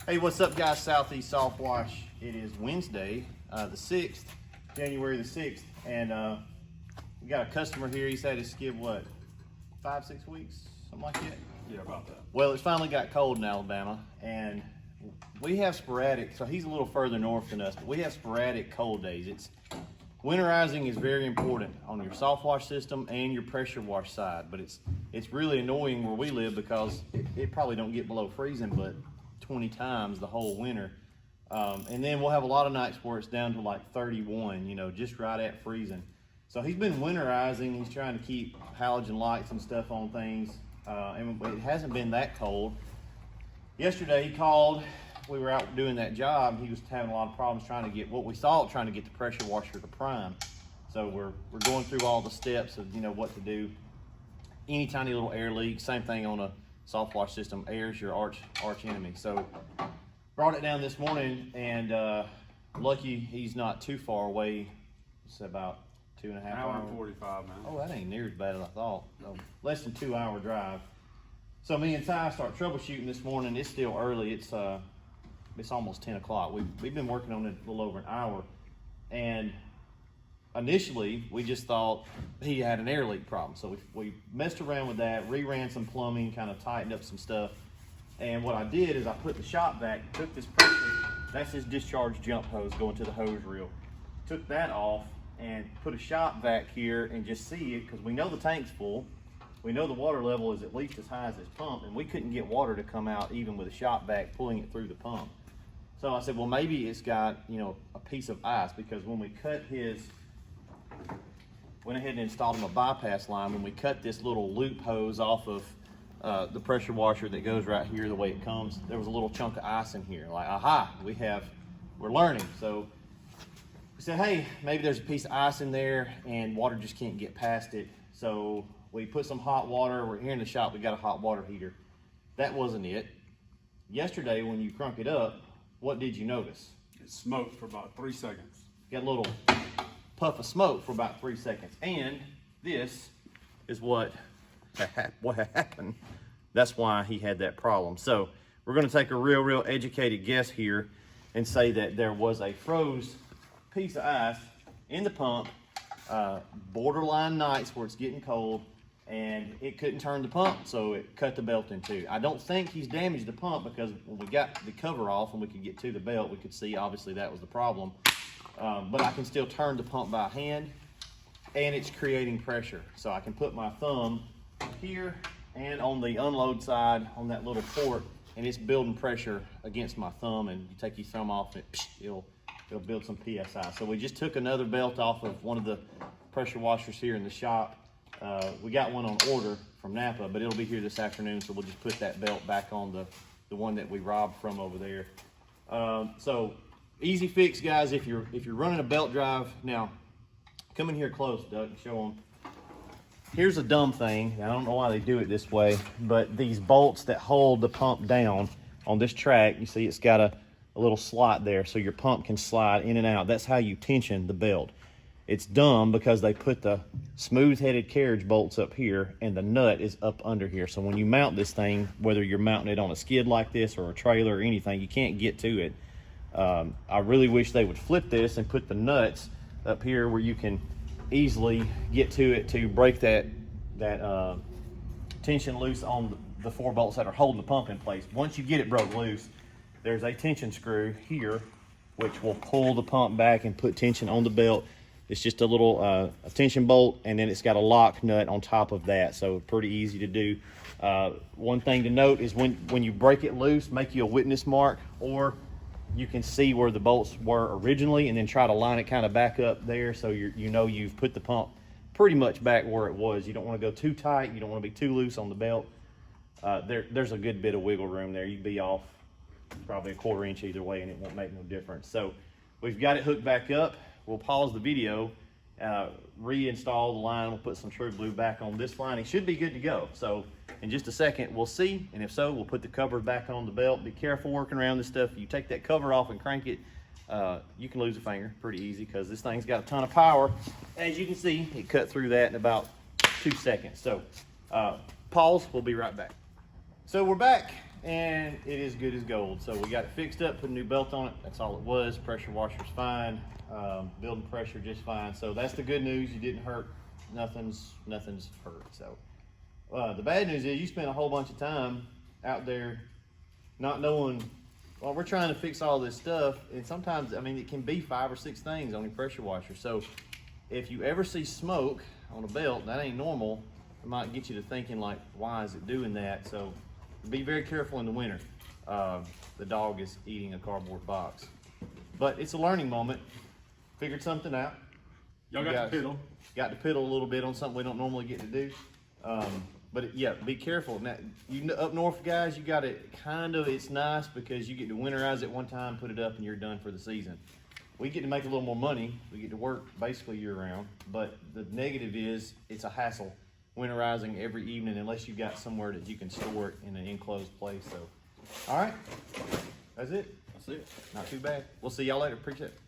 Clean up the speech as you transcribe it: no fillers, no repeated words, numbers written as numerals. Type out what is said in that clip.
Hey, what's up guys? Southeast Softwash. It is Wednesday, the 6th, January the 6th, and we got a customer here. He's had his skid, what, 5-6 weeks? Something like that? Yeah, about that. Well, it's finally got cold in Alabama, and we have sporadic, so he's a little further north than us, but we have sporadic cold days. Winterizing is very important on your soft wash system and your pressure wash side, but it's really annoying where we live because it probably don't get below freezing, but 20 times the whole winter. And then we'll have a lot of nights where it's down to like 31, you know, just right at freezing. So he's been winterizing. He's trying to keep halogen lights and stuff on things. And it hasn't been that cold. Yesterday he called, we were out doing that job. He was having a lot of problems trying to get the pressure washer to prime. So we're going through all the steps of, you know, what to do. Any tiny little air leak, same thing on a soft wash system. Air's your arch enemy. So brought it down this morning, and lucky he's not too far away. It's about 2.5 hours. Hour and 45, man. Oh, that ain't near as bad as I thought. No, less than 2 hour drive. So me and Ty start troubleshooting this morning. It's still early. It's almost 10 o'clock. We've been working on it a little over an hour, and initially we just thought he had an air leak problem. So we messed around with that, reran some plumbing, kind of tightened up some stuff. And what I did is I put the shop vac, took this pressure, that's his discharge jump hose going to the hose reel. Took that off and put a shop vac here and just see it, because we know the tank's full. We know the water level is at least as high as this pump, and we couldn't get water to come out even with a shop vac pulling it through the pump. So I said, well, maybe it's got, you know, a piece of ice, because when we cut went ahead and installed him a bypass line. When we cut this little loop hose off of the pressure washer that goes right here the way it comes, there was a little chunk of ice in here. Like, aha, we're learning. So we said, hey, maybe there's a piece of ice in there and water just can't get past it. So we put some hot water. We're here in the shop, we got a hot water heater. That wasn't it. Yesterday when you crunk it up, what did you notice? It smoked for about 3 seconds. Got a little puff of smoke for about 3 seconds. And this is what happened. That's why he had that problem. So we're going to take a real educated guess here and say that there was a froze piece of ice in the pump, borderline nights where it's getting cold, and it couldn't turn the pump, so it cut the belt in two. I don't think he's damaged the pump, because when we got the cover off and we could get to the belt, we could see obviously that was the problem. But I can still turn the pump by hand, and it's creating pressure. So I can put my thumb here and on the unload side on that little port, and it's building pressure against my thumb, and you take your thumb off and it'll build some PSI. So we just took another belt off of one of the pressure washers here in the shop. We got one on order from Napa, but it'll be here this afternoon, so we'll just put that belt back on the one that we robbed from over there. So easy fix, guys. If you're running a belt drive, now come in here close, Doug, and show them. Here's a dumb thing. I don't know why they do it this way, but these bolts that hold the pump down on this track, you see it's got a little slot there so your pump can slide in and out. That's how you tension the belt. It's dumb because they put the smooth-headed carriage bolts up here and the nut is up under here. So when you mount this thing, whether you're mounting it on a skid like this or a trailer or anything, you can't get to it. I really wish they would flip this and put the nuts up here where you can easily get to it to break that tension loose on the 4 bolts that are holding the pump in place. Once you get it broke loose, there's a tension screw here which will pull the pump back and put tension on the belt. It's just a little a tension bolt, and then it's got a lock nut on top of that, so pretty easy to do. One thing to note is when you break it loose, make you a witness mark, or you can see where the bolts were originally and then try to line it kind of back up there, so you know you've put the pump pretty much back where it was. You don't want to go too tight, you don't want to be too loose on the belt. There's a good bit of wiggle room there. You'd be off probably a 1/4 inch either way and it won't make no difference. So we've got it hooked back up. We'll pause the video, reinstall the line. We'll put some True Blue back on this line. It should be good to go. So in just a second, we'll see. And if so, we'll put the cover back on the belt. Be careful working around this stuff. If you take that cover off and crank it, you can lose a finger pretty easy, because this thing's got a ton of power. As you can see, it cut through that in about 2 seconds. So pause, we'll be right back. So we're back. and it is good as gold. So we got it fixed up, put a new belt on it. That's all it was. Pressure washer's fine. Building pressure just fine. So that's the good news. You didn't hurt. Nothing's hurt. So the bad news is you spent a whole bunch of time out there not knowing. Well, we're trying to fix all this stuff, and sometimes, I mean, it can be 5 or 6 things on your pressure washer. So if you ever see smoke on a belt, that ain't normal. It might get you to thinking like, why is it doing that? So be very careful in the winter. The dog is eating a cardboard box. But it's a learning moment. Figured something out. Y'all got to piddle. Got to piddle a little bit on something we don't normally get to do. But yeah, be careful. Now, up north, guys, you got it kind of, it's nice because you get to winterize it one time, put it up, and you're done for the season. We get to make a little more money. We get to work basically year round. But the negative is it's a hassle winterizing every evening unless you got somewhere that you can store it in an enclosed place. So, all right, that's it. That's it. Not too bad. We'll see y'all later. Appreciate it.